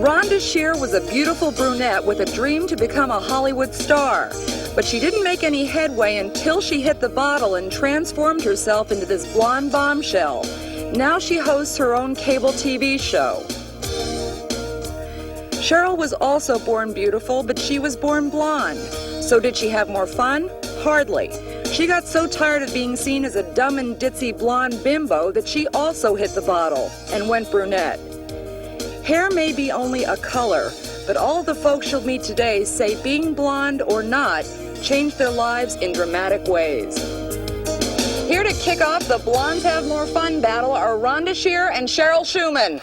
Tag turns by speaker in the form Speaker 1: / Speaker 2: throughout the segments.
Speaker 1: Rhonda Shear was a beautiful brunette with a dream to become a Hollywood star. But she didn't make any headway until she hit the bottle and transformed herself into this blonde bombshell. Now she hosts her own cable TV show. Cheryl was also born beautiful, but she was born blonde. So did she have more fun? Hardly. She got so tired of being seen as a dumb and ditzy blonde bimbo that she also hit the bottle and went brunette. Hair may be only a color, but all of the folks you'll meet today say being blonde or not changed their lives in dramatic ways. Here to kick off the Blondes Have More Fun battle are Rhonda Shear and Cheryl Schumann.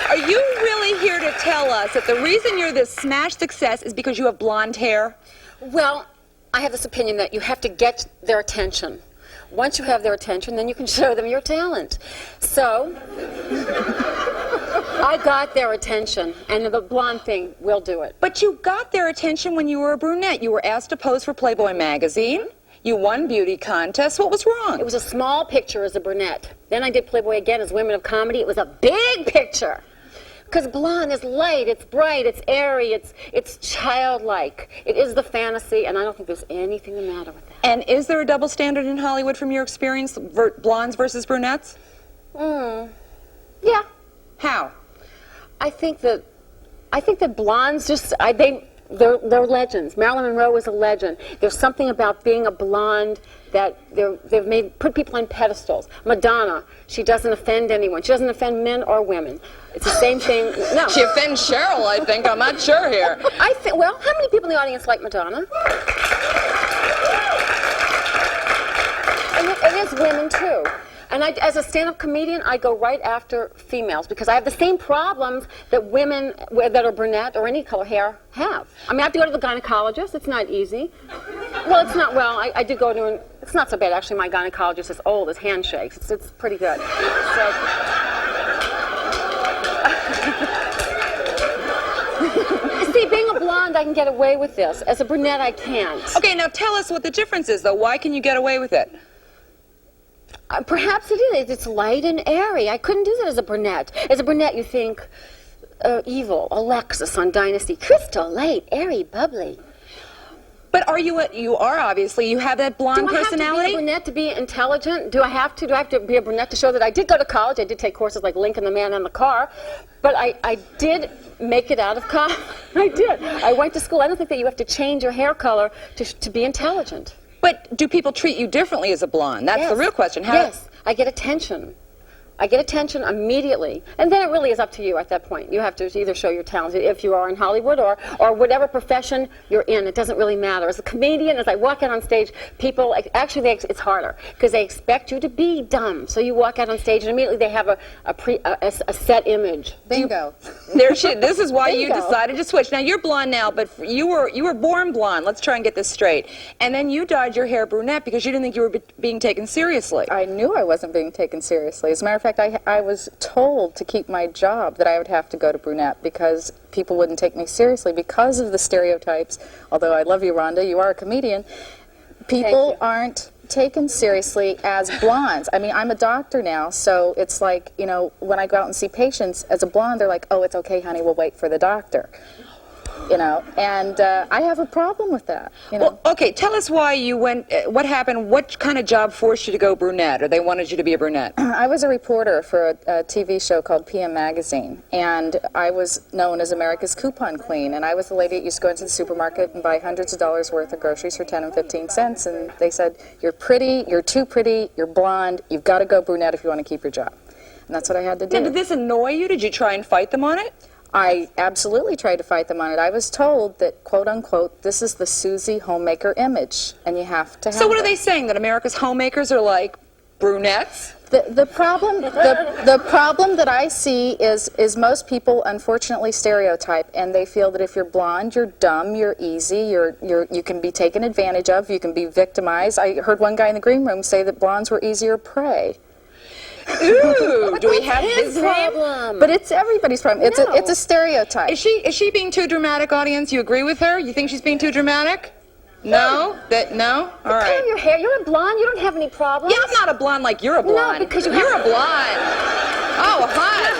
Speaker 1: Are you really here to tell us that the reason you're this smash success is because you have blonde hair?
Speaker 2: Well, I have this opinion that you have to get their attention. Once you have their attention, then you can show them your talent. So, I got their attention, and the blonde thing will do it.
Speaker 1: But you got their attention when you were a brunette. You were asked to pose for Playboy magazine. You won beauty contests. What was wrong?
Speaker 2: It was a small picture as a brunette. Then I did Playboy again as Women of Comedy. It was a big picture. Because blonde is light, it's bright, it's airy, it's childlike. It is the fantasy, and I don't think there's anything the matter with that.
Speaker 1: And is there a double standard in Hollywood from your experience, blondes versus brunettes?
Speaker 2: Yeah.
Speaker 1: How?
Speaker 2: I think that blondes just, they're legends. Marilyn Monroe was a legend. There's something about being a blonde that they've put people on pedestals. Madonna, she doesn't offend anyone. She doesn't offend men or women. It's the same thing. No.
Speaker 1: She offends Cheryl, I think. I'm not sure here.
Speaker 2: Well, how many people in the audience like Madonna? And it's women too. And as a stand-up comedian, I go right after females because I have the same problems that women that are brunette or any color hair have. I mean, I have to go to the gynecologist. It's not easy. Well, it's not. Well, I did go to it's not so bad actually. My gynecologist is old. His handshakes. It's pretty good. So. See, being a blonde, I can get away with this. As a brunette, I can't.
Speaker 1: Okay, now tell us what the difference is, though. Why can you get away with it?
Speaker 2: Perhaps it is. It's light and airy. I couldn't do that as a brunette. As a brunette, you think evil, Alexis on Dynasty, crystal, light, airy, bubbly.
Speaker 1: But you are obviously, you have that blonde personality?
Speaker 2: Do I have to be a brunette to be intelligent? Do I have to be a brunette to show that I did go to college? I did take courses like Lincoln the Man in the Car. But I did make it out of college. I did. I went to school. I don't think that you have to change your hair color to be intelligent.
Speaker 1: But do people treat you differently as a blonde? That's the real question.
Speaker 2: Yes, I get attention. I get attention immediately. And then it really is up to you at that point. You have to either show your talent if you are in Hollywood or whatever profession you're in. It doesn't really matter. As a comedian, as I walk out on stage, people, actually it's harder because they expect you to be dumb. So you walk out on stage and immediately they have a set image.
Speaker 1: Bingo. This is why you decided to switch. Now you're blonde now, but you were born blonde. Let's try and get this straight. And then you dyed your hair brunette because you didn't think you were being taken seriously.
Speaker 3: I knew I wasn't being taken seriously. As a matter of fact, I was told to keep my job that I would have to go to brunette because people wouldn't take me seriously because of the stereotypes. Although I love you, Rhonda, you are a comedian. People aren't taken seriously as blondes. I mean, I'm a doctor now, so it's like, you know, when I go out and see patients, as a blonde, they're like, oh, it's okay, honey, we'll wait for the doctor. You know, and I have a problem with that. You know?
Speaker 1: Well, okay, tell us why you went, what happened, what kind of job forced you to go brunette, or they wanted you to be a brunette?
Speaker 3: I was a reporter for a TV show called PM Magazine, and I was known as America's Coupon Queen, and I was the lady that used to go into the supermarket and buy hundreds of dollars worth of groceries for 10 and 15 cents, and they said, you're pretty, you're too pretty, you're blonde, you've got to go brunette if you want to keep your job. And that's what I had to do.
Speaker 1: Now, did this annoy you? Did you try and fight them on it?
Speaker 3: I absolutely tried to fight them on it. I was told that, quote unquote, this is the Susie homemaker image, and you have to have
Speaker 1: So what are they saying, that America's homemakers are like brunettes?
Speaker 3: The problem that I see is most people unfortunately stereotype, and they feel that if you're blonde, you're dumb, you're easy, you can be taken advantage of, you can be victimized. I heard one guy in the green room say that blondes were easier prey.
Speaker 1: Ooh, do we have his name?
Speaker 2: problem?
Speaker 3: But it's everybody's problem. It's
Speaker 2: No.
Speaker 3: it's a stereotype.
Speaker 1: Is she being too dramatic, audience? You agree with her? You think she's being too dramatic? No? No? All
Speaker 2: Color
Speaker 1: right.
Speaker 2: your hair. You're a blonde. You don't have any problems.
Speaker 1: Yeah, I'm not a blonde like you're a blonde.
Speaker 2: No, because
Speaker 1: you're a blonde. Oh, hot.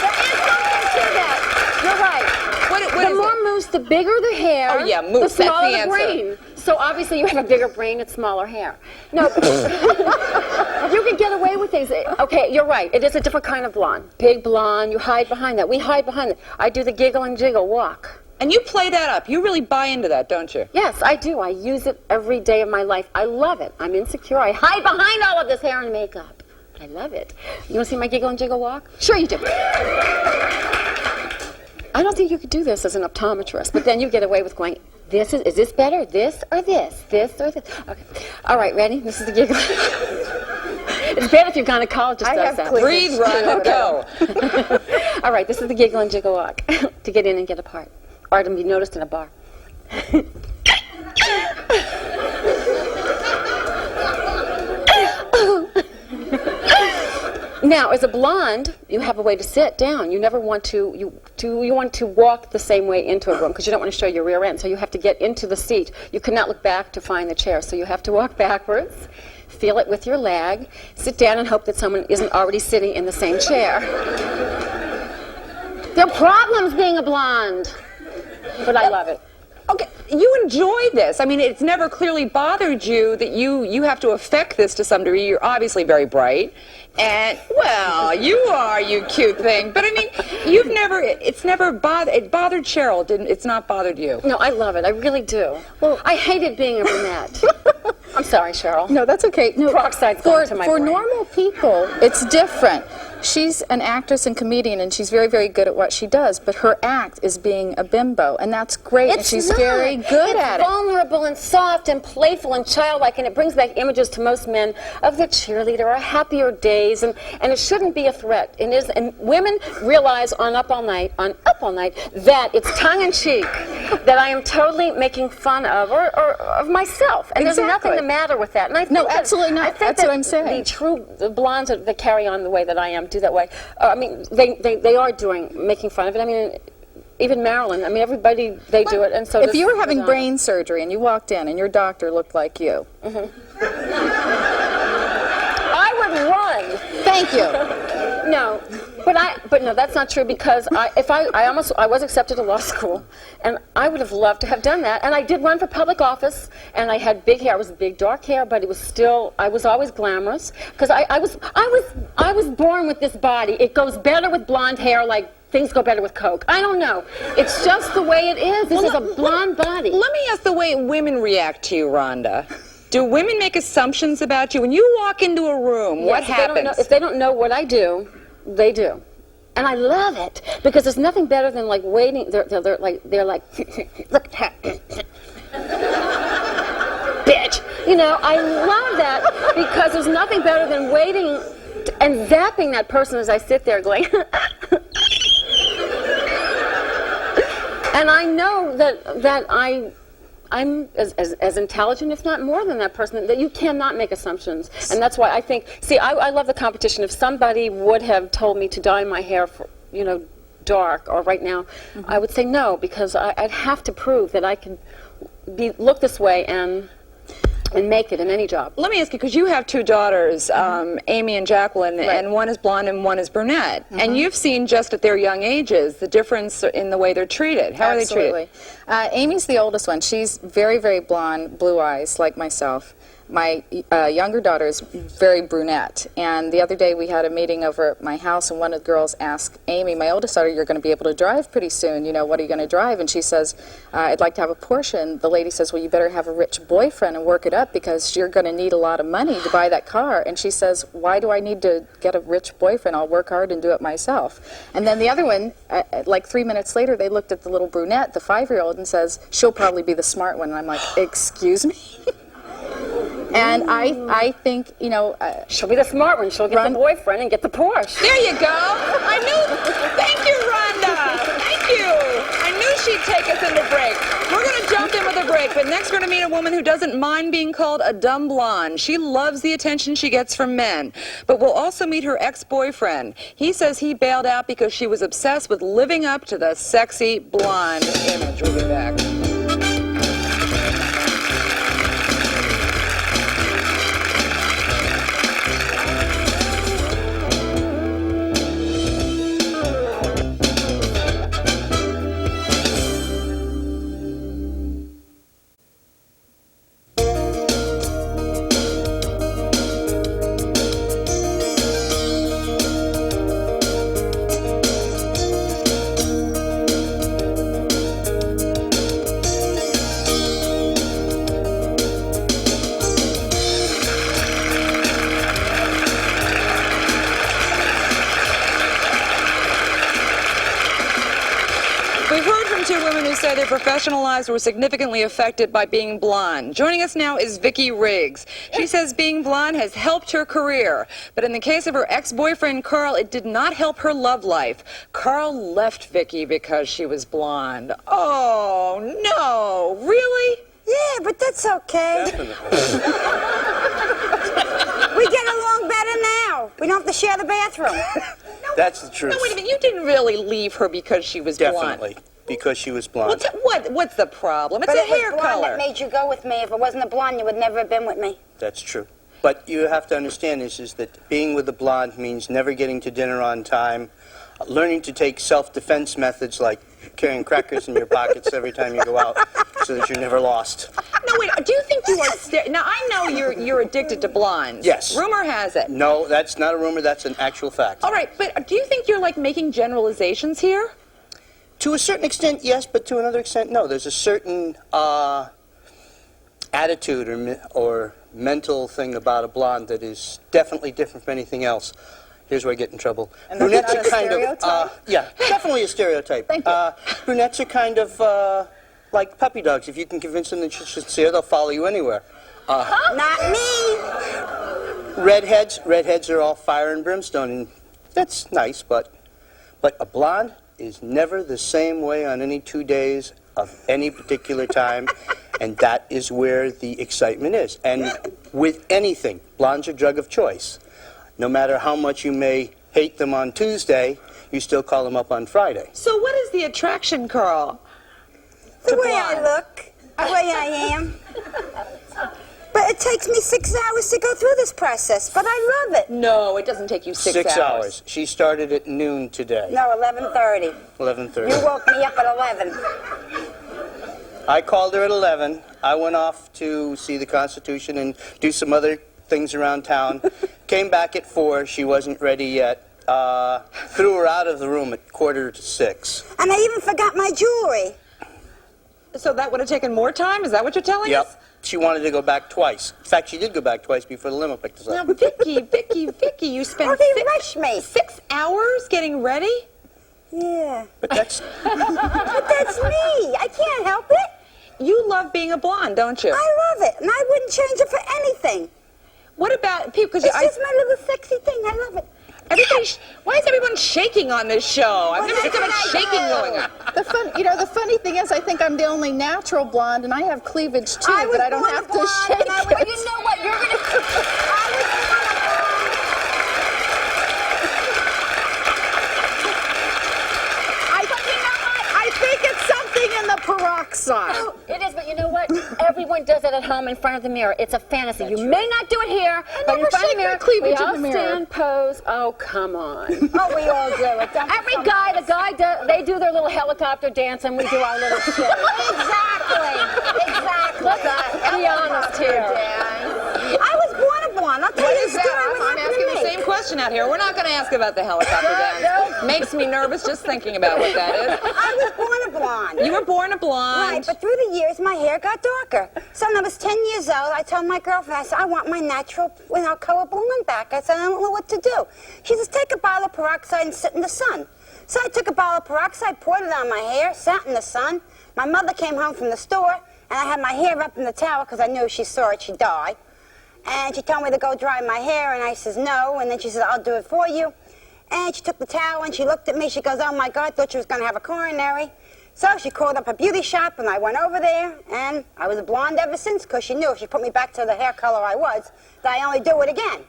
Speaker 2: There is something to that. You're right.
Speaker 1: What
Speaker 2: The
Speaker 1: is
Speaker 2: more
Speaker 1: it?
Speaker 2: mousse, the bigger the hair.
Speaker 1: Oh, yeah,
Speaker 2: the
Speaker 1: mousse, that's
Speaker 2: smaller
Speaker 1: the answer.
Speaker 2: brain. So obviously you have a bigger brain and smaller hair. No, you can get away with things. Okay, you're right. It is a different kind of blonde. Big blonde. You hide behind that. We hide behind it. I do the giggle and jiggle walk.
Speaker 1: And you play that up. You really buy into that, don't you?
Speaker 2: Yes, I do. I use it every day of my life. I love it. I'm insecure. I hide behind all of this hair and makeup. I love it. You want to see my giggle and jiggle walk? Sure you do. I don't think you could do this as an optometrist, but then you get away with going, is this better? This or this? This or this? Okay. All right, ready? This is the giggle. It's better if your gynecologist does that.
Speaker 1: Breathe, Rhonda, go.
Speaker 2: All right, this is the giggle and jiggle walk to get in and get apart, or to be noticed in a bar. Now, as a blonde, you have a way to sit down. You never want to you want to walk the same way into a room because you don't want to show your rear end. So you have to get into the seat. You cannot look back to find the chair. So you have to walk backwards, feel it with your leg, sit down and hope that someone isn't already sitting in the same chair. There are problems being a blonde, but I love it.
Speaker 1: Okay, you enjoy this. I mean, it's never clearly bothered you that you have to affect this to some degree. You're obviously very bright. And, well, you are, you cute thing. But, I mean, it's never bothered, it bothered Cheryl, it's not bothered you.
Speaker 2: No, I love it. I really do. Well, I hated being a brunette. I'm sorry, Cheryl.
Speaker 3: No, that's okay. No,
Speaker 2: Peroxide's going to my
Speaker 3: for
Speaker 2: brain.
Speaker 3: normal people, it's different. She's an actress and comedian, and she's very, very good at what she does. But her act is being a bimbo, and that's great. And she's very good at it.
Speaker 2: It's vulnerable and soft and playful and childlike, and it brings back images to most men of the cheerleader or happier days, and it shouldn't be a threat. It is, and women realize on Up All Night, that it's tongue-in-cheek, that I am totally making fun of or of myself, and there's nothing the matter with that. And I think
Speaker 3: No, absolutely not.
Speaker 2: I think
Speaker 3: That's what I'm saying.
Speaker 2: The blondes that carry on the way that I am do that way. I mean, they are making fun of it. I mean, even Marilyn. I mean, everybody, they do it, and so
Speaker 3: if you were having brain surgery and you walked in and your doctor looked like you,
Speaker 2: I would run.
Speaker 3: thank you.
Speaker 2: No, but no, that's not true because I was accepted to law school, and I would have loved to have done that. And I did run for public office, and I had big hair. I was big dark hair, but it was still, I was always glamorous because I was born with this body. It goes better with blonde hair, like things go better with Coke. I don't know. It's just the way it is. This is a blonde body.
Speaker 1: Let me ask the way women react to you, Rhonda. Do women make assumptions about you? When you walk into a room, what happens?
Speaker 2: If they don't know what I do, they do. And I love it because there's nothing better than like waiting. They're like look at her. Bitch. You know, I love that because there's nothing better than waiting and zapping that person as I sit there going and I know that I'm as intelligent, if not more than that person, that you cannot make assumptions. And that's why I think, see, I love the competition. If somebody would have told me to dye my hair, for, dark, or right now, I would say no, because I'd have to prove that I can look this way and make it in any job.
Speaker 1: Let me ask you, because you have two daughters, Amy and Jacqueline,
Speaker 2: Right.
Speaker 1: and one is blonde and one is brunette. And you've seen just at their young ages the difference in the way they're treated. How are they treated?
Speaker 3: Absolutely. Amy's the oldest one. She's very, very blonde, blue eyes, like myself. My younger daughter is very brunette, and the other day we had a meeting over at my house, and one of the girls asked Amy, my oldest daughter, you're going to be able to drive pretty soon, what are you going to drive? And she says, I'd like to have a Porsche. And the lady says, well, you better have a rich boyfriend and work it up because you're going to need a lot of money to buy that car. And she says, why do I need to get a rich boyfriend? I'll work hard and do it myself. And then the other one, like 3 minutes later, they looked at the little brunette, the 5-year-old, and says, she'll probably be the smart one. And I'm like, excuse me? And I think,
Speaker 2: She'll be the smart one. She'll get the boyfriend and get the Porsche.
Speaker 1: There you go. I knew. Thank you, Rhonda. Thank you. I knew she'd take us into break. We're going to to jump in with a break, but next we're going to meet a woman who doesn't mind being called a dumb blonde. She loves the attention she gets from men. But we'll also meet her ex-boyfriend. He says he bailed out because she was obsessed with living up to the sexy blonde image. We'll be back. Their professional lives were significantly affected by being blonde. Joining us now is Vicki Riggs. She says being blonde has helped her career, but in the case of her ex-boyfriend Carl, it did not help her love life. Carl left Vicki because she was blonde. Oh, no. Really?
Speaker 4: Yeah, but that's okay. We get along better now. We don't have to share the bathroom.
Speaker 5: That's the truth.
Speaker 1: No, wait a minute. You didn't really leave her because she was blonde.
Speaker 5: Definitely. Because she was blonde.
Speaker 1: What's the problem? It's
Speaker 4: but
Speaker 1: a
Speaker 4: it was
Speaker 1: hair
Speaker 4: blonde
Speaker 1: color.
Speaker 4: that made you go with me. If it wasn't a blonde, you would never have been with me.
Speaker 5: That's true. But you have to understand is that being with a blonde means never getting to dinner on time, learning to take self-defense methods like carrying crackers in your pockets every time you go out so that you're never lost.
Speaker 1: No, wait, do you think you are... Now, I know you're addicted to blondes.
Speaker 5: Yes.
Speaker 1: Rumor has it.
Speaker 5: No, that's not a rumor. That's an actual fact.
Speaker 1: All right, but do you think you're, like, making generalizations here?
Speaker 5: To a certain extent, yes, but to another extent, no. There's a certain attitude or mental thing about a blonde that is definitely different from anything else. Here's where I get in trouble.
Speaker 3: And that's not a stereotype?
Speaker 5: Yeah, definitely a stereotype.
Speaker 3: Thank you.
Speaker 5: Brunettes are kind of like puppy dogs. If you can convince them that you should see her, they'll follow you anywhere.
Speaker 4: Not me.
Speaker 5: Redheads are all fire and brimstone, and that's nice, but a blonde is never the same way on any 2 days of any particular time, and that is where the excitement is. And with anything, blondes are drug of choice. No matter how much you may hate them on Tuesday, you still call them up on Friday.
Speaker 1: So what is the attraction, Carl?
Speaker 4: The way I look, the way I am. But it takes me 6 hours to go through this process, but I love it.
Speaker 1: No, it doesn't take you 6
Speaker 5: hours. She started at noon today.
Speaker 4: No, 11:30.
Speaker 5: 11:30.
Speaker 4: You woke me up at 11.
Speaker 5: I called her at 11. I went off to see the Constitution and do some other things around town. Came back at 4. She wasn't ready yet. Threw her out of the room at 5:45.
Speaker 4: And I even forgot my jewelry.
Speaker 1: So that would have taken more time? Is that what you're telling us?
Speaker 5: Yep. She wanted to go back twice. In fact, she did go back twice before the limo picked us
Speaker 1: Now,
Speaker 5: up.
Speaker 1: Vicki, you spent
Speaker 4: Oh, they rushed me.
Speaker 1: 6 hours getting ready?
Speaker 4: Yeah.
Speaker 5: But that's...
Speaker 4: But that's me. I can't help it.
Speaker 1: You love being a blonde, don't you?
Speaker 4: I love it, and I wouldn't change it for anything.
Speaker 1: What about people?
Speaker 4: It's just my little sexy thing. I love it.
Speaker 1: Why is everyone shaking on this show? I've never seen so much shaking going on.
Speaker 3: The funny thing is, I think I'm the only natural blonde, and I have cleavage too, but I don't have to shake it.
Speaker 4: You know what? You're gonna.
Speaker 3: I think it's something in the peroxide.
Speaker 2: It is, but you know what? Everyone does it at home in front of the mirror. It's a fantasy. You may not do it here, but in front of the mirror, we all stand, pose. Oh, come on.
Speaker 4: Oh, we all do it.
Speaker 2: Every guy, they do their little helicopter dance, and we do our little shit.
Speaker 4: Exactly.
Speaker 2: Let's be honest here.
Speaker 4: I was born a blonde. I'll tell you a story.
Speaker 1: I'm asking the same question out here. We're not going to ask about the helicopter dance. Makes me nervous just thinking about what that is.
Speaker 4: I was born a blonde.
Speaker 1: You were born a blonde.
Speaker 4: Right, but through the years, my hair got darker. So when I was 10 years old, I told my girlfriend, I said, I want my natural, color blonde back. I said, I don't know what to do. She says, take a bottle of peroxide and sit in the sun. So I took a bottle of peroxide, poured it on my hair, sat in the sun. My mother came home from the store, and I had my hair up in the towel because I knew if she saw it, she'd die. And she told me to go dry my hair, and I says, no. And then she said, I'll do it for you. And she took the towel, and she looked at me. She goes, oh, my God, I thought she was going to have a coronary. So she called up a beauty shop, and I went over there, and I was a blonde ever since, because she knew if she put me back to the hair color I was, that I only do it again.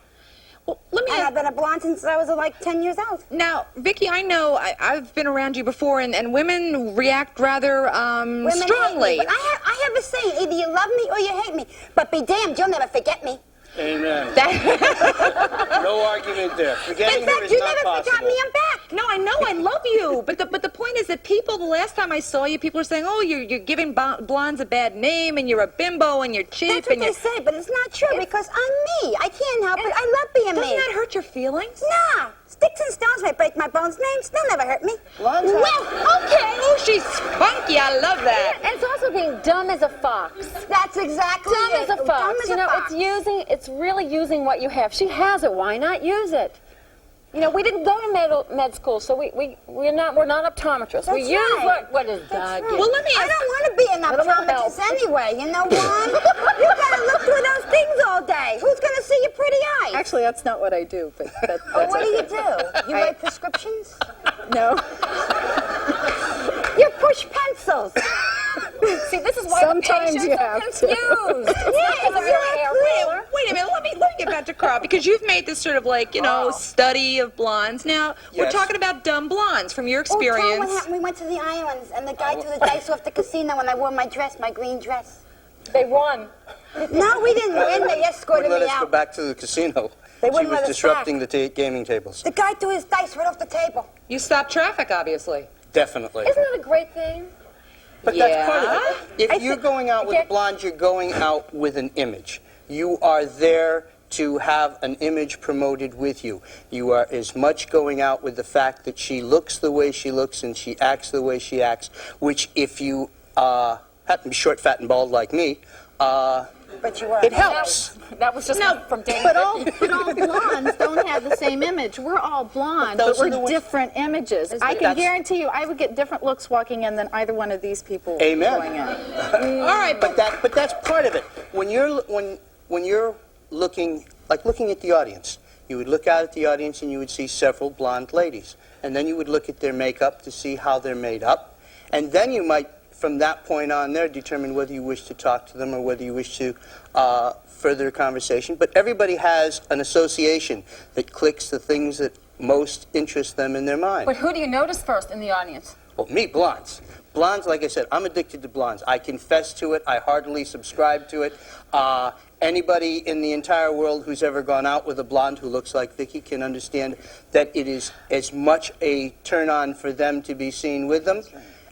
Speaker 1: Well, let me
Speaker 4: And I've been a blonde since I was like 10 years old.
Speaker 1: Now, Vicki, I know I've been around you before, and women react rather
Speaker 4: Women
Speaker 1: strongly.
Speaker 4: hate me, but I have a saying, either you love me or you hate me. But be damned, you'll never forget me.
Speaker 5: Amen. No argument there. Forgetting
Speaker 4: In
Speaker 5: her
Speaker 4: fact,
Speaker 5: is
Speaker 4: you
Speaker 5: not
Speaker 4: never
Speaker 5: possible.
Speaker 4: forgot me, I'm back.
Speaker 1: No, I know, I love you, but the point is that people, the last time I saw you, people were saying, oh, you're giving blondes a bad name, and you're a bimbo, and you're cheap,
Speaker 4: That's what
Speaker 1: and
Speaker 4: they
Speaker 1: you're...
Speaker 4: say, but it's not true, because I'm me. I can't help it. I love being me.
Speaker 1: Doesn't that hurt your feelings?
Speaker 4: Nah, sticks and stones may break my bones. Names, they'll never hurt me.
Speaker 5: Blondes have-
Speaker 1: Well, okay. Oh, she's spunky. I love that.
Speaker 2: And it's also being dumb as a fox.
Speaker 4: That's exactly
Speaker 2: Dumb
Speaker 4: it.
Speaker 2: as a fox.
Speaker 4: Dumb as
Speaker 2: You
Speaker 4: a
Speaker 2: know,
Speaker 4: fox.
Speaker 2: it's really using what you have. She has it. Why not use it? You know, we didn't go to med school, so we're not optometrists. We
Speaker 4: That's
Speaker 2: use
Speaker 4: right.
Speaker 2: what is
Speaker 4: That's
Speaker 2: God
Speaker 4: right.
Speaker 2: given.
Speaker 1: Well, let me
Speaker 4: I
Speaker 1: ask-
Speaker 4: don't want to be an
Speaker 2: I don't wanna help.
Speaker 4: optometrist anyway. You know why? You gotta look through those things all day. Who's gonna see your pretty eyes?
Speaker 3: Actually, that's not what I do, but that's
Speaker 4: Oh, what do you do? You write prescriptions?
Speaker 3: No.
Speaker 4: You push pencils.
Speaker 2: See, this is why
Speaker 3: Sometimes
Speaker 2: the patients
Speaker 3: you
Speaker 2: are
Speaker 3: have to.
Speaker 2: confused. It's not because of your hair color.
Speaker 1: Wait a minute, let me get back to Carl, because you've made this sort of like, you know, study of blondes. Now, we're
Speaker 5: Yes.
Speaker 1: talking about dumb blondes from your
Speaker 4: Oh, Tom, what
Speaker 1: experience.
Speaker 4: happened? We went to the islands, and the guy threw the dice off the casino, and I wore my dress, my green dress.
Speaker 2: They won.
Speaker 4: No, we didn't win. They escorted
Speaker 5: Wouldn't let
Speaker 4: me
Speaker 5: us go
Speaker 4: out.
Speaker 5: back to the casino.
Speaker 4: They
Speaker 5: She
Speaker 4: wouldn't
Speaker 5: was
Speaker 4: let us
Speaker 5: disrupting the gaming tables.
Speaker 4: The guy threw his dice right off the table.
Speaker 1: You stopped traffic, obviously.
Speaker 5: Definitely.
Speaker 2: Isn't that a great thing?
Speaker 5: But
Speaker 1: Yeah.
Speaker 5: that's part of it. If you're going out with a
Speaker 2: Okay.
Speaker 5: blonde, you're going out with an image. You are there to have an image promoted with you. You are as much going out with the fact that she looks the way she looks and she acts the way she acts, which if you happen to be short, fat, and bald like me,
Speaker 4: But you were.
Speaker 5: it helps.
Speaker 2: That was just from Dana.
Speaker 3: But all blondes don't have the same image. We're all blonde,
Speaker 5: But
Speaker 3: but
Speaker 5: those are
Speaker 3: we're
Speaker 5: the ones-
Speaker 3: different images. I can
Speaker 5: That's-
Speaker 3: guarantee you, I would get different looks walking in than either one of these people
Speaker 5: Amen.
Speaker 3: going in.
Speaker 1: All right,
Speaker 5: But that's part of it. When you're looking at the audience, you would look out at the audience and you would see several blonde ladies, and then you would look at their makeup to see how they're made up, and then you might, from that point on there, determine whether you wish to talk to them or whether you wish to further a conversation. But everybody has an association that clicks the things that most interest them in their mind.
Speaker 2: But who do you notice first in the audience?
Speaker 5: Well, me, blondes. Blondes, like I said, I'm addicted to blondes. I confess to it. I heartily subscribe to it. Anybody in the entire world who's ever gone out with a blonde who looks like Vicki can understand that it is as much a turn-on for them to be seen with them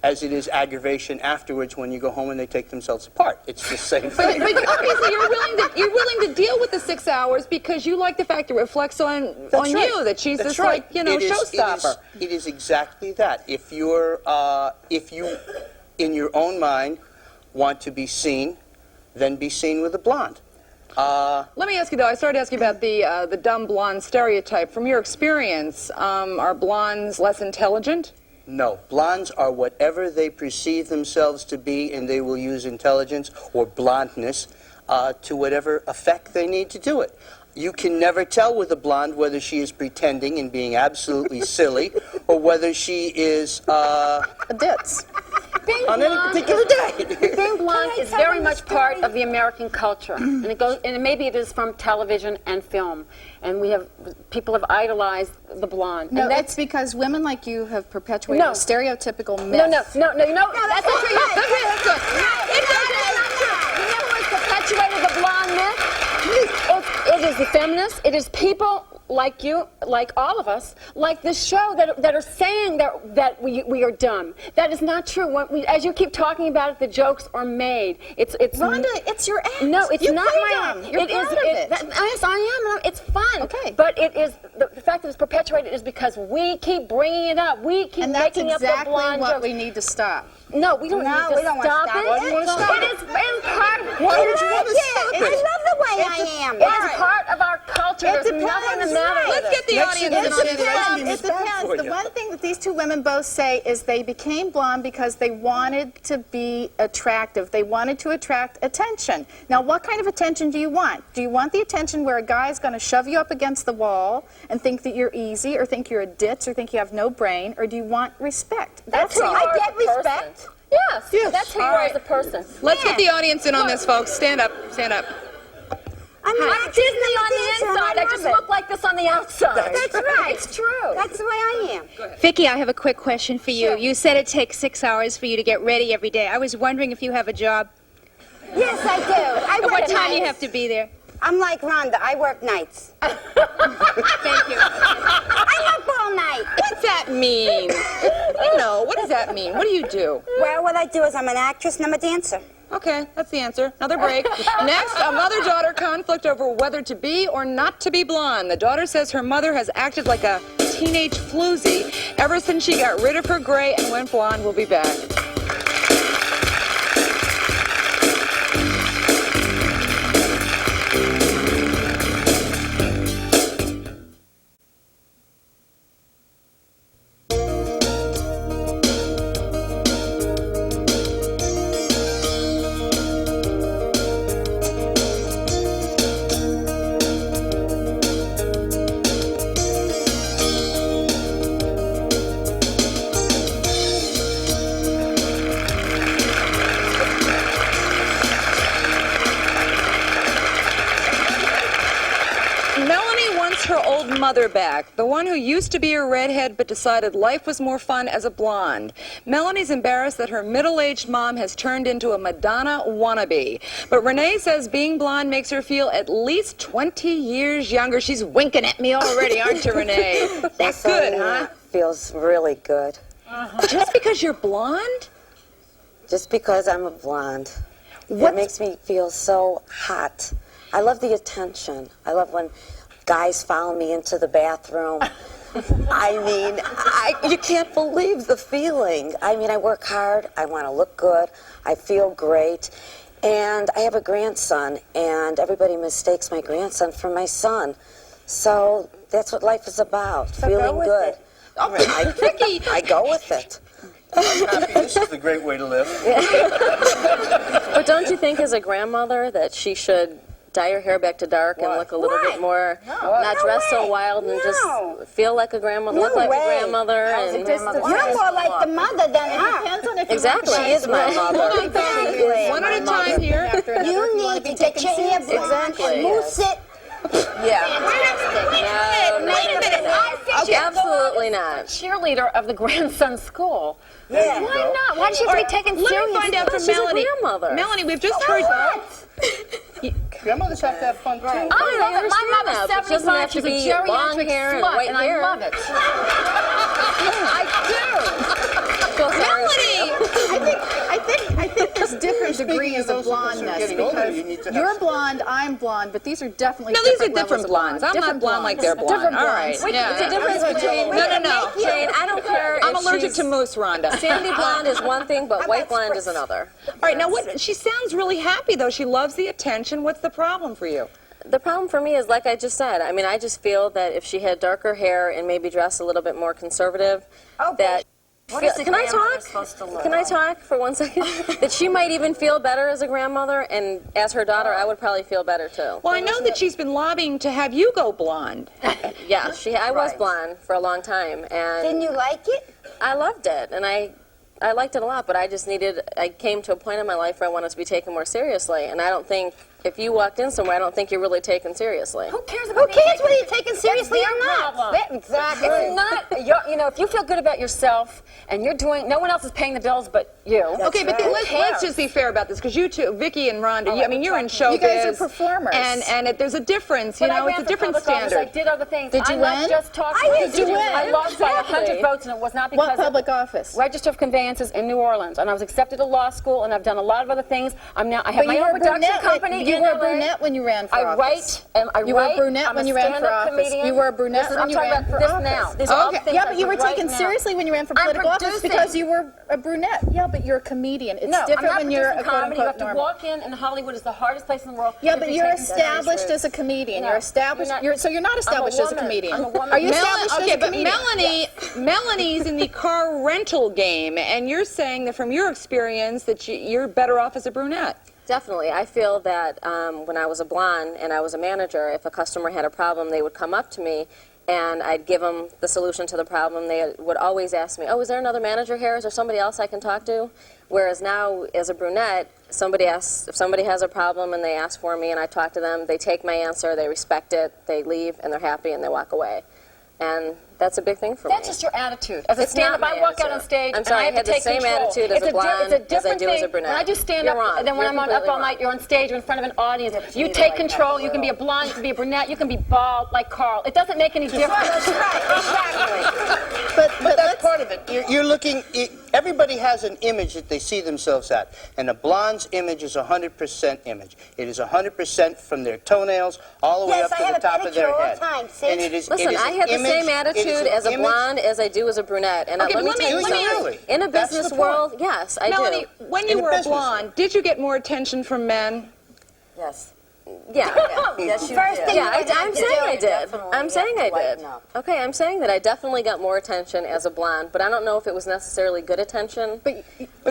Speaker 5: as it is aggravation afterwards when you go home and they take themselves apart. It's the same thing.
Speaker 1: But obviously you're willing to deal with the 6 hours because you like the fact it reflects on
Speaker 5: That's right.
Speaker 1: you, that she's
Speaker 5: That's
Speaker 1: this
Speaker 5: right.
Speaker 1: like, you know, showstopper.
Speaker 5: It is exactly that. If you in your own mind want to be seen, then be seen with a blonde.
Speaker 1: Let me ask you though, I started asking about the dumb blonde stereotype. From your experience, are blondes less intelligent?
Speaker 5: No, blondes are whatever they perceive themselves to be, and they will use intelligence or blondness to whatever effect they need to do it. You can never tell with a blonde whether she is pretending and being absolutely silly or whether she is
Speaker 3: A ditz.
Speaker 2: Being
Speaker 5: on any
Speaker 2: blonde
Speaker 5: particular day.
Speaker 2: Being blonde
Speaker 4: Can I
Speaker 2: is
Speaker 4: tell
Speaker 2: very
Speaker 4: them
Speaker 2: much
Speaker 4: a
Speaker 2: part
Speaker 4: story?
Speaker 2: of the American culture, and it goes, and maybe it is from television and film, and people have idolized the blonde.
Speaker 3: No,
Speaker 2: and
Speaker 3: that's because women like you have perpetuated
Speaker 2: No.
Speaker 3: a stereotypical myth.
Speaker 2: no, that's not true. That's not true.
Speaker 1: That's good.
Speaker 2: You know who has perpetuated the blonde myth? It is the feminists. It is people like you, like all of us, like this show that are saying that we are dumb. That is not true. As you keep talking about it, the jokes are made. It's
Speaker 3: Rhonda, it's your act.
Speaker 2: No, it's
Speaker 3: You
Speaker 2: not
Speaker 3: play
Speaker 2: my
Speaker 3: them.
Speaker 2: act.
Speaker 3: You're
Speaker 2: It
Speaker 3: proud
Speaker 2: is-
Speaker 3: of it.
Speaker 2: Yes, I am. It's fun.
Speaker 3: Okay.
Speaker 2: But it is the fact that it's perpetuated is because we keep bringing it up. We keep
Speaker 3: And that's
Speaker 2: making up the
Speaker 3: exactly
Speaker 2: blonde
Speaker 3: what
Speaker 2: jokes.
Speaker 3: we need to stop.
Speaker 2: No, we don't
Speaker 4: No,
Speaker 2: need to
Speaker 4: we don't wanna
Speaker 2: stop
Speaker 4: stop
Speaker 2: it.
Speaker 4: it. Why do you
Speaker 5: wanna stop
Speaker 2: It is part.
Speaker 5: Why would you want to
Speaker 4: I
Speaker 5: stop it?
Speaker 4: love the way I am.
Speaker 2: It is part of our culture. There's nothing the matter with
Speaker 1: Let's get the audience in on this.
Speaker 6: It depends. The one thing that these two women both say is they became blonde because they wanted to be attractive. They wanted to attract attention. Now, what kind of attention do you want? Do you want the attention where a guy's going to shove you up against the wall and think that you're easy, or think you're a ditz, or think you have no brain, or do you want respect?
Speaker 2: That's who you are.
Speaker 4: I get respect.
Speaker 2: Yes, that's who you are as a person.
Speaker 1: Let's get the audience in on this, folks. Stand up. Stand up.
Speaker 4: I'm
Speaker 2: I'm Disney on the inside. I just look like this on the outside.
Speaker 4: That's right.
Speaker 2: It's true.
Speaker 4: That's the way I am.
Speaker 7: Vicki, I have a quick question for you. You said it takes 6 hours for you to get ready every day. I was wondering if you have a job.
Speaker 4: Yes, I do. I
Speaker 7: At
Speaker 4: work
Speaker 7: what time do you
Speaker 4: nights.
Speaker 7: have to be there?
Speaker 4: I'm like Rhonda. I work nights.
Speaker 7: Thank you.
Speaker 4: I work all night.
Speaker 1: What's that mean? No, what does that mean? What do you do?
Speaker 4: Well, what I do is I'm an actress and I'm a dancer.
Speaker 1: Okay, that's the answer. Another break. Next, a mother-daughter conflict over whether to be or not to be blonde. The daughter says her mother has acted like a teenage floozy ever since she got rid of her gray and went blonde. We'll be back. Mother back, the one who used to be a redhead but decided life was more fun as a blonde. Melanie's embarrassed that her middle-aged mom has turned into a Madonna wannabe. But Renee says being blonde makes her feel at least 20 years younger. She's winking at me already, aren't you, Renee? That's good, huh?
Speaker 8: Feels really good.
Speaker 1: Just because you're blonde?
Speaker 8: Just because I'm a blonde. It makes me feel so hot. I love the attention. I love when guys follow me into the bathroom. I mean, you can't believe the feeling. I mean, I work hard. I want to look good. I feel great. And I have a grandson, and everybody mistakes my grandson for my son. So that's what life is about, feeling good. I go with it.
Speaker 5: This is the great way to live.
Speaker 9: But don't you think as a grandmother that she should dye her hair back to dark and look a little bit more, not dress so wild and just feel like a grandmother, look like a grandmother? And
Speaker 4: You're more like the mother than her.
Speaker 9: Exactly, she is my mother.
Speaker 1: One at a time here.
Speaker 4: You need to get your hair blonde and mousse it.
Speaker 2: Wait a minute.
Speaker 9: Okay, absolutely not.
Speaker 2: Cheerleader of the grandson school.
Speaker 4: Yeah.
Speaker 2: Why not? Why should she be taken seriously?
Speaker 1: Let me find out from
Speaker 9: She's
Speaker 1: Melanie.
Speaker 9: a grandmother.
Speaker 1: Melanie, we've just heard.
Speaker 5: Grandmothers have to have fun too.
Speaker 2: I love it. My mother's
Speaker 9: But she doesn't
Speaker 2: 75.
Speaker 9: have to
Speaker 2: She's a
Speaker 9: be long
Speaker 2: geriatric
Speaker 9: hair and
Speaker 2: slut,
Speaker 9: white
Speaker 2: and
Speaker 9: hair.
Speaker 2: I love it.
Speaker 6: I think there's different degrees of blondness because you're blonde, I'm blonde, but these are definitely
Speaker 1: No, these are
Speaker 6: different
Speaker 1: different
Speaker 6: levels of
Speaker 1: blondes. I'm not blonde like they're blonde.
Speaker 6: Different
Speaker 1: All right.
Speaker 6: blondes.
Speaker 1: Yeah.
Speaker 9: It's a difference between...
Speaker 1: No.
Speaker 9: Jane, I don't care
Speaker 1: I'm
Speaker 9: if
Speaker 1: allergic
Speaker 9: she's
Speaker 1: to mousse, Rhonda.
Speaker 9: sandy blonde is one thing, but white blonde is another.
Speaker 1: All right, now what? She sounds really happy though. She loves the attention. What's the problem for you?
Speaker 9: The problem for me is, like I just said, I mean, I just feel that if she had darker hair and maybe dressed a little bit more conservative, that... Can I talk? Can I talk for 1 second? That she might even feel better as a grandmother, and as her daughter, I would probably feel better too.
Speaker 1: Well, I know that she's been lobbying to have you go blonde.
Speaker 9: Yeah, I was blonde for a long time, and
Speaker 4: Didn't you like it?
Speaker 9: I loved it, and I liked it a lot, but I came to a point in my life where I wanted to be taken more seriously, and I don't think, if you walked in somewhere, I don't think you're really taken seriously.
Speaker 2: Who cares
Speaker 4: Who cares whether you're taken seriously or not?
Speaker 2: Exactly. It's not, you know, if you feel good about yourself and you're doing, no one else is paying the bills but you.
Speaker 1: Okay, but let's just be fair about this, because you two, Vicki and Rhonda, I mean, you're in showbiz.
Speaker 6: You guys are performers.
Speaker 1: And there's a difference, you know, it's a different standard.
Speaker 2: I did other things.
Speaker 6: Did you win?
Speaker 2: Just talking.
Speaker 6: Did you win?
Speaker 2: I lost by 100 votes, and it was not because
Speaker 6: What public office?
Speaker 2: Register of Conveyances in New Orleans, and I was accepted to law school, and I've done a lot of other things. I have
Speaker 6: But
Speaker 2: my
Speaker 6: you
Speaker 2: own
Speaker 6: were
Speaker 2: production
Speaker 6: brunette,
Speaker 2: company.
Speaker 6: you You were a brunette when you ran for office. You were a brunette when you ran for office. You were a brunette when you ran for office. Yeah, but you were taken seriously when you ran for political office because you were a brunette. Yeah, but you're a comedian. It's different when you're a
Speaker 2: comedy. You have to
Speaker 6: normal.
Speaker 2: walk in Hollywood is the hardest place in the world.
Speaker 6: Yeah, but you're established as a comedian. You're established. So you're not established as a comedian. Are you established as a comedian?
Speaker 1: Melanie's in the car rental game, and you're saying that from your experience that you're better off as a brunette.
Speaker 9: Definitely. I feel that when I was a blonde and I was a manager, if a customer had a problem, they would come up to me and I'd give them the solution to the problem. They would always ask me, oh, is there another manager here? Is there somebody else I can talk to? Whereas now, as a brunette, if somebody has a problem and they ask for me and I talk to them, they take my answer, they respect it, they leave, and they're happy and they walk away. And that's a big thing for me.
Speaker 2: That's just your attitude. As a stand-up, I walk out on stage
Speaker 9: I'm sorry,
Speaker 2: and I have to take control.
Speaker 9: I had the same attitude as a blonde as I do as a brunette.
Speaker 2: When I do stand-up, and then when I'm up all night, you're on stage, you're in front of an audience. You take control. You can be a blonde, you can be a brunette, you can be bald like Carl. It doesn't make any difference.
Speaker 4: That's right, exactly.
Speaker 5: But that's part of it. You're looking. Everybody has an image that they see themselves at, and a blonde's image is 100% image. It is 100% from their toenails all the way up to the top of their head. And it is.
Speaker 9: Listen, I have the same attitude as a blonde as I do as a brunette. And let me tell you something. In a business world, yes, I do.
Speaker 1: Melanie, when you were a blonde, did you get more attention from men?
Speaker 8: Yes.
Speaker 9: Yeah.
Speaker 8: Yes, you
Speaker 9: did. Yeah, I'm saying I did. I'm saying I did. Okay, I'm saying that I definitely got more attention as a blonde, but I don't know if it was necessarily good attention.
Speaker 5: But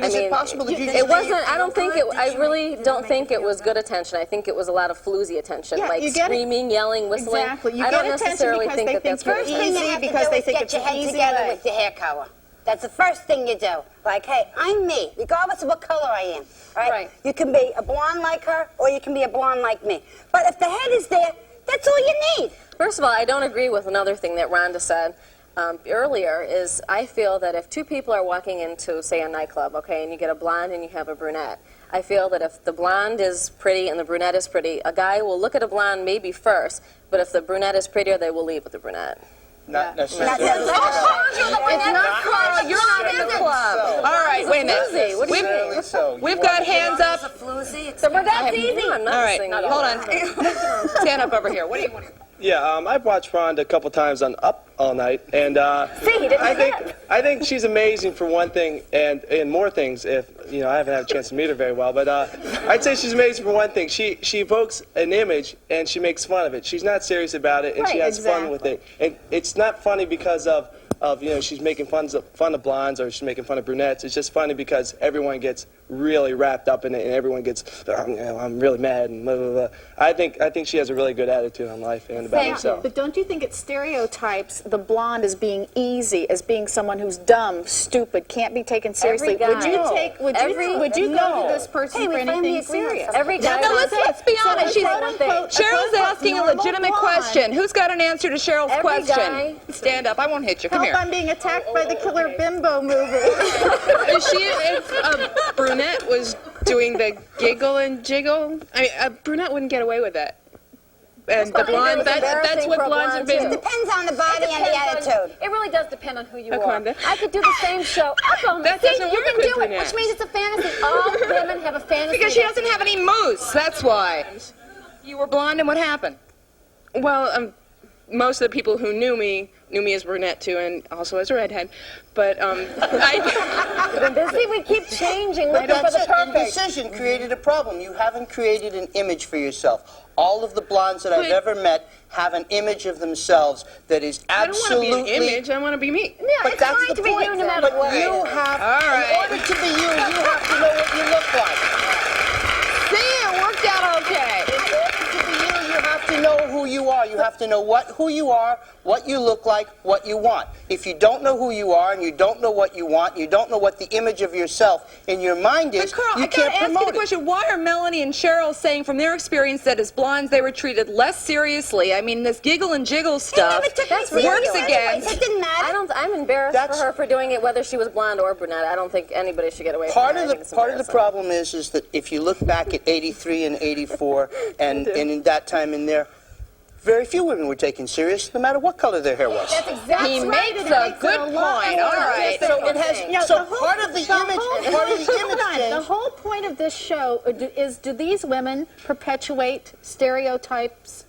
Speaker 5: is it possible that you
Speaker 9: it wasn't. I don't think it. I really don't think it was good attention. I think it was a lot of floozy attention, like screaming, yelling, whistling.
Speaker 6: Exactly.
Speaker 9: I don't necessarily think that that's
Speaker 4: First thing you have to do is get your head together with your hair color. That's the first thing you do. Like, hey, I'm me, regardless of what color I am. Right? You can be a blonde like her, or you can be a blonde like me. But if the head is there, that's all you need.
Speaker 9: First of all, I don't agree with another thing that Rhonda said earlier, is I feel that if two people are walking into, say, a nightclub, okay, and you get a blonde and you have a brunette, I feel that if the blonde is pretty and the brunette is pretty, a guy will look at a blonde maybe first, but if the brunette is prettier, they will leave with the brunette.
Speaker 5: Not necessarily.
Speaker 1: It's not Carl. You're not in the club. All right, wait a minute. We've got hands up.
Speaker 2: So that's easy.
Speaker 9: I'm not
Speaker 1: all right, hold on. Stand up over here. What do you want?
Speaker 10: Yeah, I've watched Rhonda a couple times on Up All Night, and I think she's amazing for one thing, and more things. If I haven't had a chance to meet her very well, but I'd say she's amazing for one thing. She evokes an image and she makes fun of it. She's not serious about it, and she has fun with it. And it's not funny because of she's making fun of blondes or she's making fun of brunettes. It's just funny because everyone gets really wrapped up in it, and everyone gets, I'm really mad and blah, blah, blah. I think she has a really good attitude on life and about herself.
Speaker 6: But don't you think it stereotypes the blonde as being easy, as being someone who's dumb, stupid, can't be taken seriously? Would you go to this person for anything serious?
Speaker 9: Every guy.
Speaker 1: No, let's be honest. Cheryl's asking a legitimate question. Who's got an answer to Cheryl's question? Stand up. I won't hit you. Come here.
Speaker 6: I'm being attacked by the killer bimbo movie.
Speaker 11: If a brunette was doing the giggle and jiggle, I mean, a brunette wouldn't get away with that. And the blonde, that's what blondes have been.
Speaker 4: It depends on the body and the attitude.
Speaker 2: It really does depend on who you are. I could do the same show.
Speaker 11: That doesn't
Speaker 2: you
Speaker 11: work
Speaker 2: can
Speaker 11: with
Speaker 2: do it,
Speaker 11: brunettes.
Speaker 2: which means it's a fantasy. All women have a fantasy.
Speaker 1: Because she doesn't have any moose. That's why. You were blonde, and what happened?
Speaker 11: Well, most of the people who knew me as brunette too, and also as a redhead. But
Speaker 2: see, we keep changing, looking for the perfect.
Speaker 5: Indecision created a problem. You haven't created an image for yourself. All of the blondes that I've ever met have an image of themselves that is absolutely.
Speaker 11: I don't want to be an image. I want to be me.
Speaker 2: Yeah, but it's fine to be you no matter what.
Speaker 5: You have, in order to be you have to know what you look like.
Speaker 1: See, it worked out okay.
Speaker 5: In order to be you have to know who you are. You have to know who you are, what you look like, what you want. If you don't know who you are and you don't know what you want, you don't know what the image of yourself in your mind is,
Speaker 1: Carl,
Speaker 5: you can't promote it.
Speaker 1: I gotta ask you the question, why are Melanie and Cheryl saying from their experience that as blondes they were treated less seriously? I mean, this giggle and jiggle stuff works against.
Speaker 4: It didn't matter.
Speaker 9: I'm embarrassed for her for doing it, whether she was blonde or brunette. I don't think anybody should get away from it.
Speaker 5: Part of the problem is that if you look back at 83 and 84 and in that time in there, very few women were taken serious, no matter what color their hair was.
Speaker 2: That's exactly
Speaker 1: He makes a good point. All right.
Speaker 5: So it has. So part of the image.
Speaker 6: part of the image change. The whole point of this show is, do these women perpetuate stereotypes,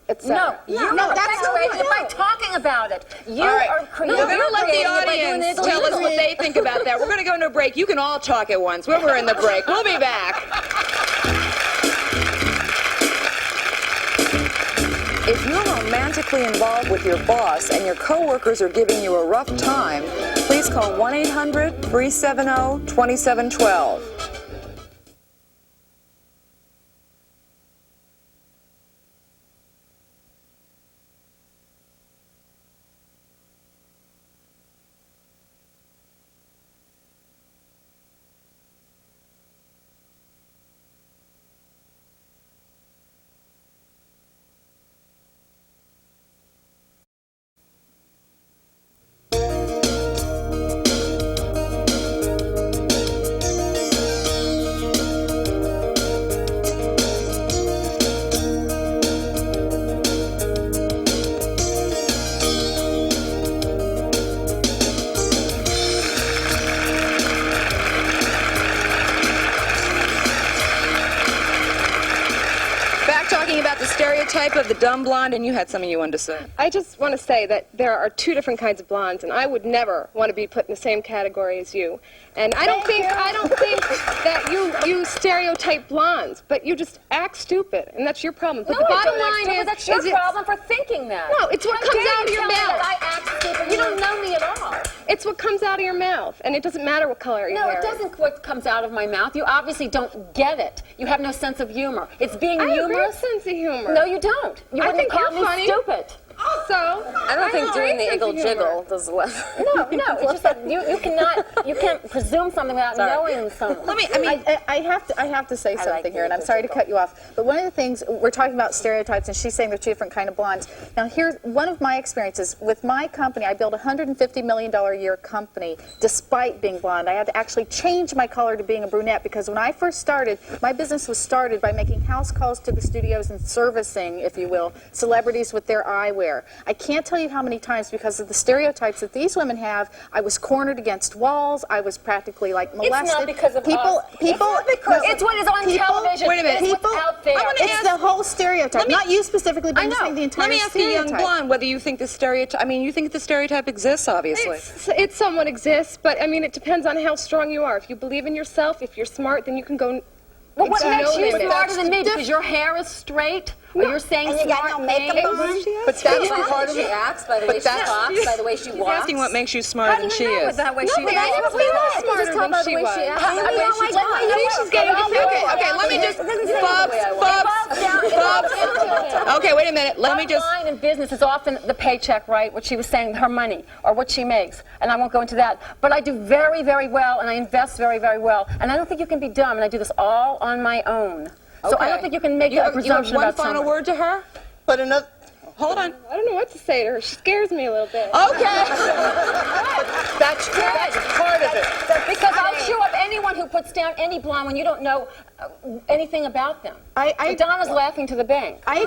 Speaker 6: etc.?
Speaker 2: No, that's the way by talking about it. You are creating.
Speaker 1: We're going to let the audience tell us what they think about that. We're going to go into a break. You can all talk at once when we're in the break. We'll be back. If you're romantically involved with your boss and your coworkers are giving you a rough time, please call 1-800-370-2712. Stereotype of the dumb blonde, and you had something you wanted to say.
Speaker 11: I just want to say that there are two different kinds of blondes, and I would never want to be put in the same category as you. And I don't think that you stereotype blondes, but you just act stupid, and that's your problem. But
Speaker 2: no,
Speaker 11: the bottom line is
Speaker 2: that's your problem for thinking that.
Speaker 11: No, it's what comes out of your mouth.
Speaker 2: I act stupid. You don't know me at all.
Speaker 11: It's what comes out of your mouth, and it doesn't matter what color your hair is.
Speaker 2: No, it doesn't what comes out of my mouth. You obviously don't get it. You have no sense of humor. It's being humorous.
Speaker 11: I have a sense of humor.
Speaker 2: No, you don't. You wouldn't call me
Speaker 11: funny.
Speaker 2: Stupid.
Speaker 11: So
Speaker 9: I don't think doing the jiggle does well.
Speaker 2: No, it's just that you can't presume something without knowing something.
Speaker 6: I have to say something here, and I'm sorry to cut you off, but one of the things, we're talking about stereotypes, and she's saying there's two different kind of blondes. Now, here's one of my experiences. With my company, I built a $150 million a year company despite being blonde. I had to actually change my color to being a brunette, because when I first started, my business was started by making house calls to the studios and servicing, if you will, celebrities with their eyewear. I can't tell you how many times, because of the stereotypes that these women have, I was cornered against walls. I was practically like molested.
Speaker 2: It's not because of
Speaker 6: people.
Speaker 2: It's what is on television.
Speaker 1: Wait a minute.
Speaker 2: It's what's out there.
Speaker 6: It's the whole stereotype. Not you specifically, but I'm saying the entire
Speaker 1: stereotype. Let me ask you, young blonde, whether you think the stereotype. I mean, you think the stereotype exists, obviously.
Speaker 11: It somewhat exists, but I mean, it depends on how strong you are. If you believe in yourself, if you're smart, then you can go.
Speaker 2: Well, what makes you smarter than me? Because your hair is straight? Or you're saying
Speaker 4: and you got no makeup on?
Speaker 9: But that's part of the acts, by the way she talks, by the way she walks.
Speaker 1: Asking what makes you smarter than she is.
Speaker 9: That way she
Speaker 11: I never feel smarter than she was.
Speaker 1: She's getting okay, let me just Okay, wait a minute. Let me just.
Speaker 2: Bottom line in business is often the paycheck, right? What she was saying, her money, or what she makes. And I won't go into that. But I do very, very well, and I invest very, very well. And I don't think you can be dumb, and I do this all on my own. So I don't think you can make a presumption about
Speaker 1: one final word to her?
Speaker 5: But another.
Speaker 1: Hold on.
Speaker 11: I don't know what to say to her. She scares me a little bit.
Speaker 1: Okay.
Speaker 5: That's part of it.
Speaker 2: Because I'll chew up anyone who puts down any blonde when you don't know anything about them. Donna's laughing to the bank.
Speaker 6: I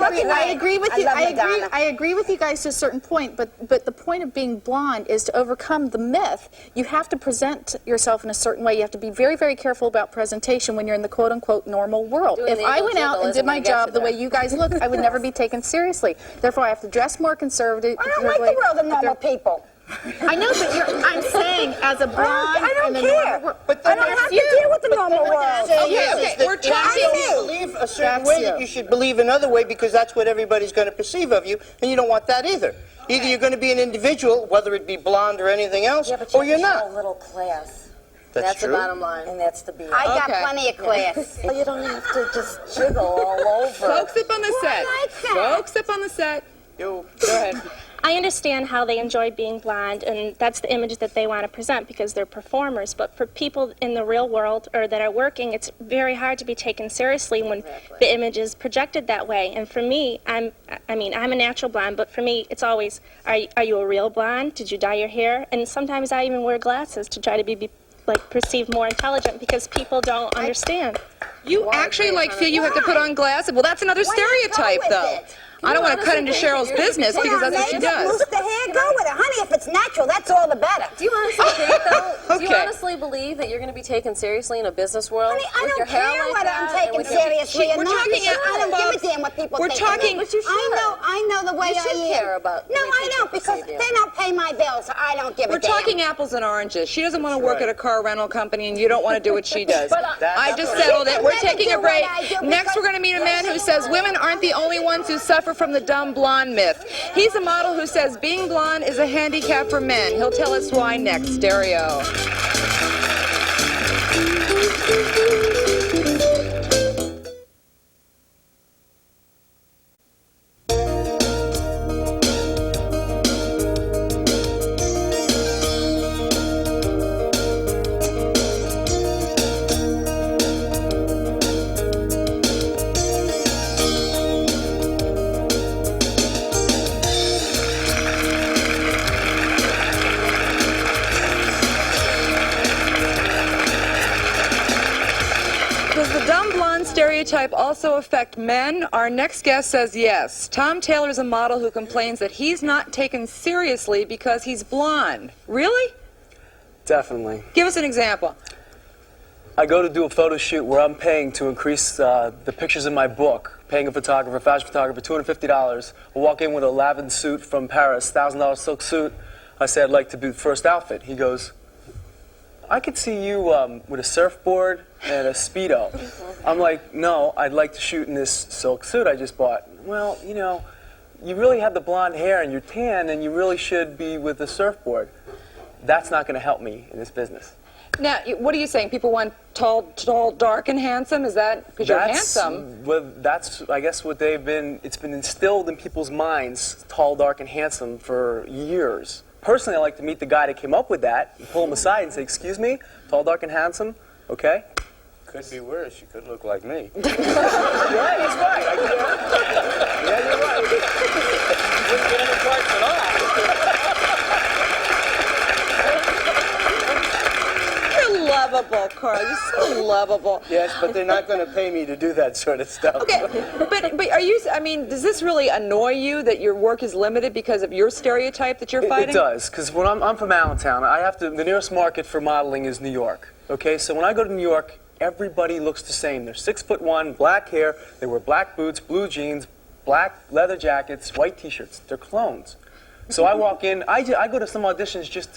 Speaker 6: agree with you. I agree with you guys to a certain point, but the point of being blonde is to overcome the myth. You have to present yourself in a certain way. You have to be very, very careful about presentation when you're in the quote-unquote normal world. If I went out and did my job the way you guys look, I would never be taken seriously. Therefore, I have to dress more conservative.
Speaker 4: I don't like the world of normal people.
Speaker 6: I know, but I'm saying as a blonde.
Speaker 4: I don't care.
Speaker 5: But
Speaker 4: I don't have to deal with the normal world.
Speaker 5: Okay, we're talking. If you believe a certain way, that you should believe another way, because that's what everybody's going to perceive of you, and you don't want that either. Either you're going to be an individual, whether it be blonde or anything else, or you're not.
Speaker 8: A little class.
Speaker 9: That's
Speaker 5: true.
Speaker 9: the bottom line.
Speaker 8: And that's the beauty.
Speaker 4: I got plenty of class.
Speaker 8: Well, you don't have to just jiggle all over.
Speaker 1: Folks up on the set. Folks up on the set.
Speaker 5: Go
Speaker 1: ahead.
Speaker 12: I understand how they enjoy being blonde, and that's the image that they want to present because they're performers. But for people in the real world or that are working, it's very hard to be taken seriously when the image is projected that way. And for me, I'm a natural blonde, but for me, it's always, are you a real blonde? Did you dye your hair? And sometimes I even wear glasses to try to be perceived more intelligent because people don't understand.
Speaker 1: You actually feel you have to put on glasses? Well, that's another stereotype, though. I don't want to cut into Cheryl's business because that's what she does.
Speaker 4: Loose the hair, go with it. Honey, if it's natural, that's all the better.
Speaker 9: Do you honestly think, though, do you
Speaker 1: Okay.
Speaker 9: honestly believe that you're going to be taken seriously in a business world?
Speaker 4: Honey, I
Speaker 9: with
Speaker 4: don't
Speaker 9: your hair
Speaker 4: care
Speaker 9: like
Speaker 4: whether
Speaker 9: that
Speaker 4: I'm
Speaker 9: and
Speaker 4: taken
Speaker 9: with your-
Speaker 4: seriously or
Speaker 1: We're
Speaker 4: not.
Speaker 1: talking
Speaker 4: Because I don't
Speaker 1: about-
Speaker 4: give a damn what people
Speaker 1: we're
Speaker 4: think
Speaker 1: talking-
Speaker 4: of me.
Speaker 9: But you should.
Speaker 4: I know the way
Speaker 9: You should
Speaker 4: I am.
Speaker 9: care about the
Speaker 4: No,
Speaker 9: way
Speaker 4: I
Speaker 9: people
Speaker 4: don't, because
Speaker 9: perceive you.
Speaker 4: they don't pay my bills, so I don't give a
Speaker 1: We're
Speaker 4: damn.
Speaker 1: talking apples and oranges. She doesn't want to work
Speaker 10: right.
Speaker 1: at a car rental company, and you don't want to do what she does.
Speaker 10: That's
Speaker 1: I just
Speaker 10: right.
Speaker 1: settled
Speaker 4: She
Speaker 1: it.
Speaker 4: can
Speaker 1: We're
Speaker 4: never
Speaker 1: taking
Speaker 4: do
Speaker 1: a break.
Speaker 4: what I do
Speaker 1: Next,
Speaker 4: because-
Speaker 1: we're going to meet a man who says women aren't the only ones who suffer from the dumb blonde myth. He's a model who says being blonde is a handicap for men. He'll tell us why next. Stereo. Does the dumb blonde stereotype also affect men? Our next guest says yes. Tom Taylor is a model who complains that he's not taken seriously because he's blonde. Really?
Speaker 13: Definitely.
Speaker 1: Give us an example.
Speaker 13: I go to do a photo shoot where I'm paying to increase the pictures in my book, paying a photographer, fashion photographer, $250. I walk in with a lavender suit from Paris, $1,000 silk suit. I say I'd like to be the first outfit. He goes, I could see you with a surfboard and a Speedo. I'm like, no, I'd like to shoot in this silk suit I just bought. Well, you know, you really have the blonde hair and you're tan and you really should be with a surfboard. That's not going to help me in this business.
Speaker 1: Now, what are you saying? People want tall, dark, and handsome? Is that because you're handsome?
Speaker 13: Well, that's, I guess, what it's been instilled in people's minds, tall, dark, and handsome for years. Personally, I like to meet the guy that came up with that, and pull him aside and say, excuse me, tall, dark, and handsome, okay?
Speaker 5: Could be worse. You could look like me.
Speaker 13: You're right, he's right. Yeah, you're right. Wouldn't get any parts at all.
Speaker 1: You're lovable, Carl. You're so lovable.
Speaker 5: Yes, but they're not going to pay me to do that sort of stuff.
Speaker 1: Okay, but are you, I mean, does this really annoy you that your work is limited because of your stereotype that you're fighting?
Speaker 13: It does, because when I'm from Allentown, the nearest market for modeling is New York. Okay, so when I go to New York, everybody looks the same. They're 6'1", black hair, they wear black boots, blue jeans, black leather jackets, white t-shirts. They're clones. So I walk in, I go to some auditions just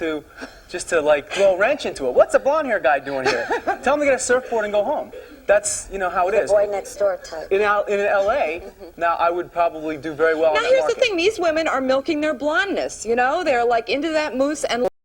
Speaker 13: to like throw a wrench into it. What's a blonde hair guy doing here? Tell him to get a surfboard and go home. That's, you know, how it is.
Speaker 8: Boy next door type.
Speaker 13: In LA, now I would probably do very well
Speaker 1: Now
Speaker 13: in that
Speaker 1: here's the
Speaker 13: market.
Speaker 1: thing, these women are milking their blondness, you know? They're like into that mousse and